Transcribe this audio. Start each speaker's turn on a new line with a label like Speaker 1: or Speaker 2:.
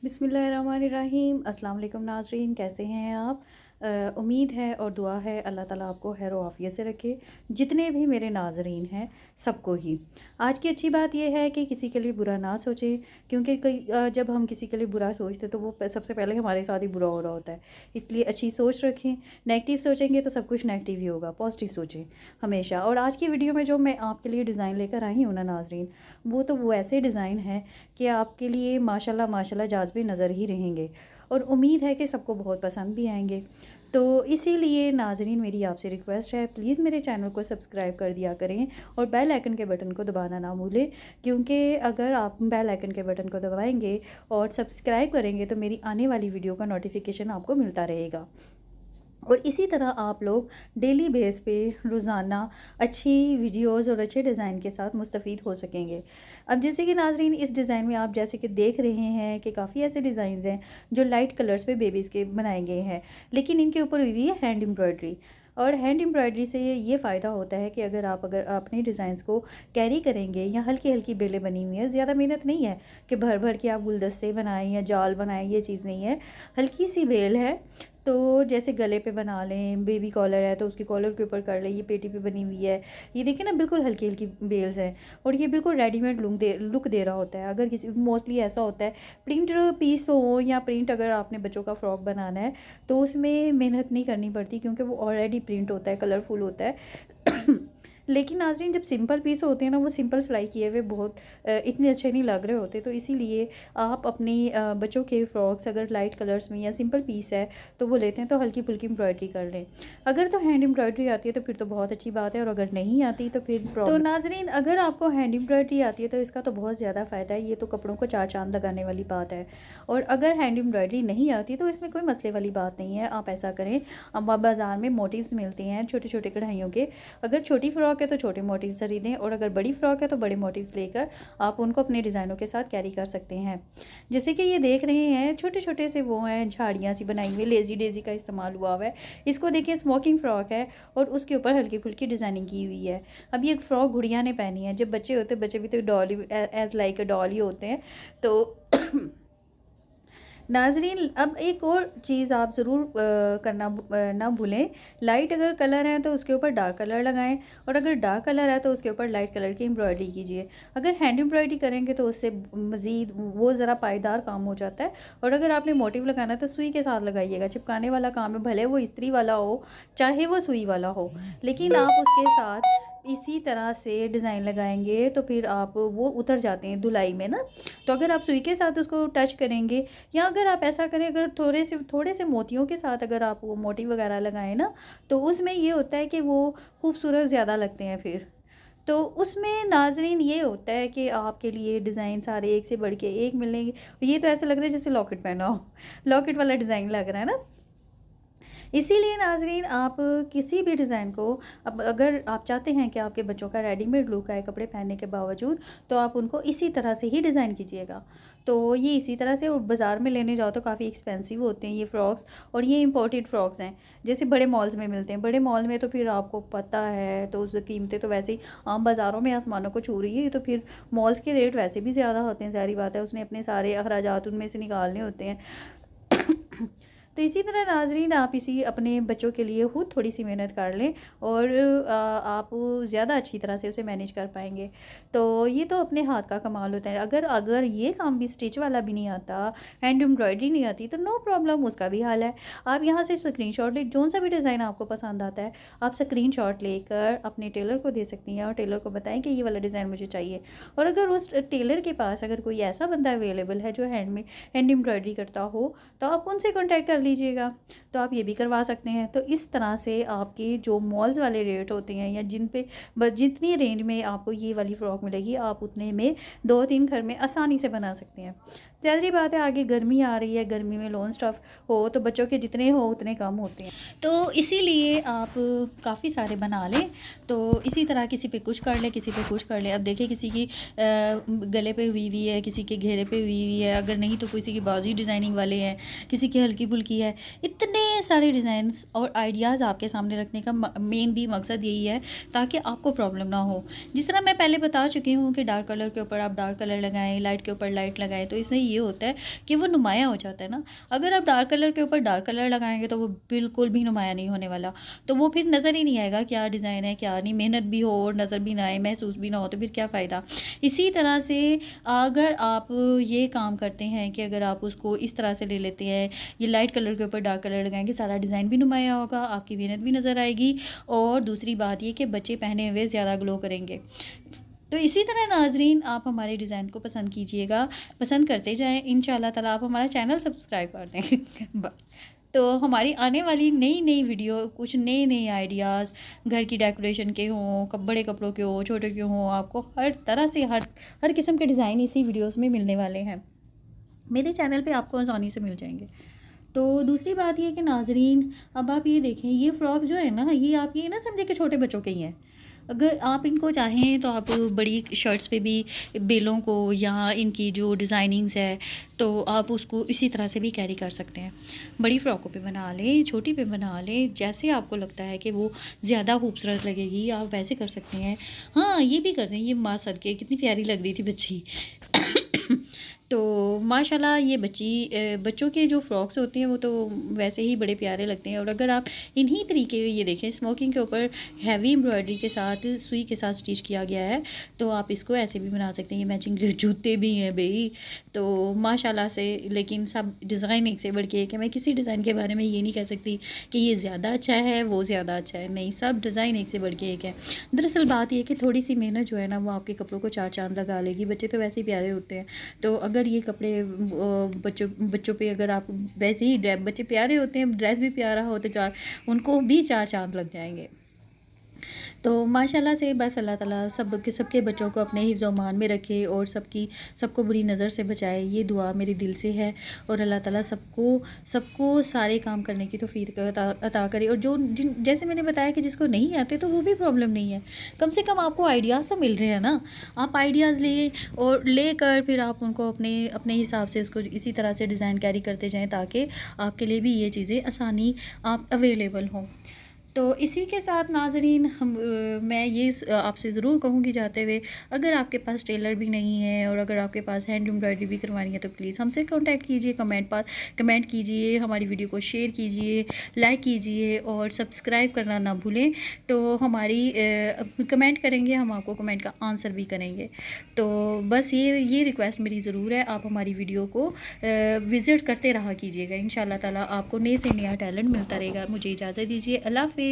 Speaker 1: बिस्मिल्लाहिर्रहमानिर्रहीम। अस्सलाम वालेकुम नाज़रीन, कैसे हैं आप? उम्मीद है और दुआ है अल्लाह ताला आपको खैर व आफ़ियत से रखे। जितने भी मेरे नाज़रीन हैं सबको ही आज की अच्छी बात यह है कि किसी के लिए बुरा ना सोचें, क्योंकि जब हम किसी के लिए बुरा सोचते तो वो सबसे पहले हमारे साथ ही बुरा हो रहा होता है। इसलिए अच्छी सोच रखें। नेगेटिव सोचेंगे तो सब कुछ नेगेटिव ही होगा, पॉजिटिव सोचें हमेशा। और आज की वीडियो में जो मैं आपके लिए डिज़ाइन लेकर आई हूँ ना नाज़रीन, वो ऐसे डिज़ाइन हैं कि आपके लिए माशाल्लाह माशाल्लाह जाज़बे नज़र ही रहेंगे और उम्मीद है कि सबको बहुत पसंद भी आएंगे। तो इसीलिए नाज़रीन मेरी आपसे रिक्वेस्ट है, प्लीज़ मेरे चैनल को सब्सक्राइब कर दिया करें और बेल आइकन के बटन को दबाना ना भूलें, क्योंकि अगर आप बेल आइकन के बटन को दबाएंगे और सब्सक्राइब करेंगे तो मेरी आने वाली वीडियो का नोटिफिकेशन आपको मिलता रहेगा। और इसी तरह आप लोग डेली बेस पे रोज़ाना अच्छी वीडियोस और अच्छे डिज़ाइन के साथ मुस्तफ़ीद हो सकेंगे। अब जैसे कि नाज़रीन इस डिज़ाइन में आप जैसे कि देख रहे हैं कि काफ़ी ऐसे डिज़ाइंस हैं जो लाइट कलर्स पे बेबीज़ के बनाए गए हैं, लेकिन इनके ऊपर हुई हुई है हैंड एम्ब्रॉयडरी। और हैंड एम्ब्रॉयडरी से ये फ़ायदा होता है कि अगर अपने डिज़ाइंस को कैरी करेंगे या हल्की हल्की बेलें बनी हुई हैं, ज़्यादा मेहनत नहीं है कि भर भर के आप गुलदस्ते बनाएं या जाल बनाएं, ये चीज़ नहीं है। हल्की सी बेल है तो जैसे गले पे बना लें, बेबी कॉलर है तो उसके कॉलर के ऊपर कर लें, ये पेटी पे बनी हुई है, ये देखिए ना बिल्कुल हल्की हल्की बेल्स हैं और ये बिल्कुल रेडीमेड लुक दे रहा होता है। अगर किसी मोस्टली ऐसा होता है प्रिंट पीस हो या प्रिंट अगर आपने बच्चों का फ्रॉक बनाना है तो उसमें मेहनत नहीं करनी पड़ती, क्योंकि वो ऑलरेडी प्रिंट होता है, कलरफुल होता है। लेकिन नाज़रीन जब सिंपल पीस होते हैं ना, वो सिंपल सिलाई किए हुए बहुत इतने अच्छे नहीं लग रहे होते। तो इसीलिए आप अपनी बच्चों के फ्रॉक्स अगर लाइट कलर्स में या सिंपल पीस है तो वो लेते हैं तो हल्की फुल्की एम्ब्रॉयडरी कर लें। अगर तो हैंड एम्ब्रॉयडरी आती है तो फिर तो बहुत अच्छी बात है, और अगर नहीं आती तो फिर तो नाज़रीन अगर आपको हैंड एम्ब्रॉयडरी आती है तो इसका तो बहुत ज़्यादा फ़ायदा है, ये तो कपड़ों को चार चांद लगाने वाली बात है। और अगर हैंड एम्ब्रॉयडरी नहीं आती तो इसमें कोई मसले वाली बात नहीं है। आप ऐसा करें, अब बाज़ार में मोटिव्स मिलते हैं छोटे छोटे कढ़ाइयों के। अगर छोटी फ्रॉक है तो छोटे मोटिव्स खरीदें, और अगर बड़ी फ्रॉक है तो बड़े मोटिव्स लेकर आप उनको अपने डिज़ाइनों के साथ कैरी कर सकते हैं। जैसे कि ये देख रहे हैं छोटे छोटे से वो हैं, झाड़ियाँ सी बनाई हुई, लेजी डेजी का इस्तेमाल हुआ हुआ है। इसको देखिए स्मोकिंग फ्रॉक है और उसके ऊपर हल्की फुल्की डिज़ाइनिंग की हुई है। अब ये फ्रॉक गुड़िया ने पहनी है। जब बच्चे होते, बच्चे भी तो doll as like a doll ही होते हैं। तो नाजरीन अब एक और चीज़ आप ज़रूर करना ना भूलें। लाइट अगर कलर है तो उसके ऊपर डार्क कलर लगाएं, और अगर डार्क कलर है तो उसके ऊपर लाइट कलर की एम्ब्रॉयडरी कीजिए। अगर हैंड एम्ब्रॉयडरी करेंगे तो उससे मज़ीद वो ज़रा पायदार काम हो जाता है। और अगर आपने मोटिव लगाना है तो सुई के साथ लगाइएगा। चिपकाने वाला काम है, भले वो इस्त्री वाला हो चाहे वो सुई वाला हो, लेकिन आप उसके साथ इसी तरह से डिज़ाइन लगाएंगे तो फिर आप वो उतर जाते हैं धुलाई में ना। तो अगर आप सुई के साथ उसको टच करेंगे, या अगर आप ऐसा करें अगर थोड़े से मोतियों के साथ अगर आप वो मोती वगैरह लगाएं ना, तो उसमें ये होता है कि वो खूबसूरत ज़्यादा लगते हैं फिर। तो उसमें नाजरीन ये होता है कि आपके लिए डिज़ाइन सारे एक से बढ़ के एक मिलेंगे। ये तो ऐसा लग रहा है जैसे लॉकेट पहना हो, लॉकेट वाला डिज़ाइन लग रहा है ना। इसीलिए नाजरीन आप किसी भी डिज़ाइन को, अब अगर आप चाहते हैं कि आपके बच्चों का रेडीमेड लुक आए कपड़े पहनने के बावजूद, तो आप उनको इसी तरह से ही डिज़ाइन कीजिएगा। तो ये इसी तरह से, और बाज़ार में लेने जाओ तो काफ़ी एक्सपेंसिव होते हैं ये फ़्रॉक्स, और ये इंपोर्टेड फ़्रॉक्स हैं जैसे बड़े मॉल्स में मिलते हैं। बड़े मॉल में तो फिर आपको पता है तो उस कीमतें तो वैसे ही आम बाज़ारों में आसमानों को छू रही है। तो फिर मॉल्स के रेट वैसे भी ज़्यादा होते हैं, सारी बात है, उसने अपने सारे अखराजात उनमें से निकालने होते हैं। तो इसी तरह नाजरीन आप इसी अपने बच्चों के लिए खुद थोड़ी सी मेहनत कर लें और आप ज़्यादा अच्छी तरह से उसे मैनेज कर पाएंगे। तो ये तो अपने हाथ का कमाल होता है। अगर अगर ये काम भी स्टिच वाला भी नहीं आता, हैंड एम्ब्रॉयडरी नहीं आती, तो नो प्रॉब्लम, उसका भी हाल है। आप यहाँ से स्क्रीनशॉट ले, जो सा भी डिज़ाइन आपको पसंद आता है आप स्क्रीनशॉट लेकर अपने टेलर को दे सकती हैं और टेलर को बताएं कि ये वाला डिज़ाइन मुझे चाहिए। और अगर उस टेलर के पास अगर कोई ऐसा बंदा अवेलेबल है जो हैंड एम्ब्रॉयडरी करता हो, तो आप उनसे कॉन्टैक्ट कर लीजिएगा, तो आप ये भी करवा सकते हैं। तो इस तरह से आपके जो मॉल्स वाले रेट होते हैं या जिन पे जितनी रेंज में आपको ये वाली फ़्रॉक मिलेगी, आप उतने में 2-3 घर में आसानी से बना सकते हैं। ज़ाहिर बात है आगे गर्मी आ रही है, गर्मी में लॉन स्टफ़ हो तो बच्चों के जितने हो उतने कम होते हैं, तो इसीलिए आप काफ़ी सारे बना लें। तो इसी तरह किसी पे कुछ कर ले, किसी पे कुछ कर ले। अब देखिए किसी की गले पे हुई हुई है, किसी के घेरे पे हुई हुई है, अगर नहीं तो किसी की बाजू डिज़ाइनिंग वाले हैं, किसी की हल्की फुल्की की है। इतने सारे डिज़ाइंस और आइडियाज़ आपके सामने रखने का मेन भी मकसद यही है ताकि आपको प्रॉब्लम ना हो। जिस तरह मैं पहले बता चुकी हूँ कि डार्क कलर के ऊपर आप डार्क कलर लगाएं, लाइट के ऊपर लाइट लगाएं, तो इससे ये होता है कि वो नुमाया हो जाता है ना। अगर आप डार्क कलर के ऊपर डार्क कलर लगाएंगे तो वो बिल्कुल भी नुमाया नहीं होने वाला, तो वो फिर नज़र ही नहीं आएगा क्या डिज़ाइन है क्या नहीं। मेहनत भी हो और नज़र भी ना आए, महसूस भी ना हो, तो फिर क्या फ़ायदा। इसी तरह से अगर आप ये काम करते हैं कि अगर आप उसको इस तरह से ले लेते हैं, ये लाइट कलर के ऊपर डार्क कलर लगाएंगे, सारा डिज़ाइन भी नुमाया होगा, आपकी मेहनत भी नज़र आएगी, और दूसरी बात ये कि बच्चे पहने हुए ज़्यादा ग्लो करेंगे। तो इसी तरह नाजरीन आप हमारे डिज़ाइन को पसंद कीजिएगा, पसंद करते जाएं। इंशाल्लाह ताला आप हमारा चैनल सब्सक्राइब कर दें। तो हमारी आने वाली नई नई वीडियो, कुछ नए नए आइडियाज़ घर की डेकोरेशन के हों, बड़े कपड़ों के हों, छोटे के हों, आपको हर तरह से हर किस्म के डिज़ाइन इसी वीडियोस में मिलने वाले हैं। मेरे चैनल पे आपको आसानी से मिल जाएंगे। तो दूसरी बात ये कि नाजरीन अब आप ये देखें, ये फ़्रॉक जो है ना, ये आप ये ना समझे कि छोटे बच्चों के ही हैं। अगर आप इनको चाहें तो आप बड़ी शर्ट्स पे भी बेलों को या इनकी जो डिज़ाइनिंग्स है तो आप उसको इसी तरह से भी कैरी कर सकते हैं। बड़ी फ़्रॉकों पे बना लें, छोटी पे बना लें, जैसे आपको लगता है कि वो ज़्यादा खूबसूरत लगेगी आप वैसे कर सकते हैं। हाँ, ये भी कर दें। ये माँ सदके कितनी प्यारी लग रही थी बच्ची। तो माशाल्लाह ये बच्चों के जो फ्रॉक्स होते हैं वो तो वैसे ही बड़े प्यारे लगते हैं। और अगर आप इन्हीं तरीके ये देखें, स्मोकिंग के ऊपर हैवी एम्ब्रॉयडरी के साथ सुई के साथ स्टिच किया गया है, तो आप इसको ऐसे भी बना सकते हैं। ये मैचिंग जूते भी हैं भाई, तो माशाल्लाह से। लेकिन सब डिज़ाइन एक से बढ़ के एक है। मैं किसी डिज़ाइन के बारे में ये नहीं कह सकती कि ये ज़्यादा अच्छा है, वो ज़्यादा अच्छा है, नहीं, सब डिज़ाइन एक से बढ़ के एक है। दरअसल बात ये कि थोड़ी सी मेहनत जो है ना वो आपके कपड़ों को चार चांद लगा लेगी। बच्चे तो वैसे ही प्यारे होते हैं, तो अगर ये कपड़े बच्चों पे अगर आप वैसे ही बच्चे प्यारे होते हैं, ड्रेस भी प्यारा हो तो उनको भी चार चांद लग जाएंगे। तो माशाल्लाह से बस अल्लाह ताला सबके बच्चों को अपने हिफ्ज़ मान में रखे और सबको बुरी नज़र से बचाए, ये दुआ मेरे दिल से है। और अल्लाह ताला सबको सारे काम करने की तौफ़ीक अता करे। और जैसे मैंने बताया कि जिसको नहीं आते तो वो भी प्रॉब्लम नहीं है, कम से कम आपको आइडियाज़ तो मिल रहे हैं ना। आप आइडियाज़ लें और लेकर फिर आप उनको अपने अपने हिसाब से उसको इसी तरह से डिज़ाइन कैरी करते जाएँ ताकि आपके लिए भी ये चीज़ें आसानी आप अवेलेबल हों। तो इसी के साथ नाज़रीन मैं ये आपसे ज़रूर कहूँगी जाते हुए, अगर आपके पास टेलर भी नहीं है और अगर आपके पास हैंड एम्ब्रॉयडरी भी करवानी है तो प्लीज़ हमसे कांटेक्ट कीजिए, कमेंट कीजिए, हमारी वीडियो को शेयर कीजिए, लाइक कीजिए और सब्सक्राइब करना ना भूलें। तो हमारी कमेंट करेंगे, हम आपको कमेंट का आंसर भी करेंगे। तो बस ये रिक्वेस्ट मेरी ज़रूर है, आप हमारी वीडियो को विज़िट करते रहा कीजिएगा। इंशाल्लाह ताला आपको नए से नया टैलेंट मिलता रहेगा। मुझे इजाज़त दीजिए, अल्लाह हाफ़िज़।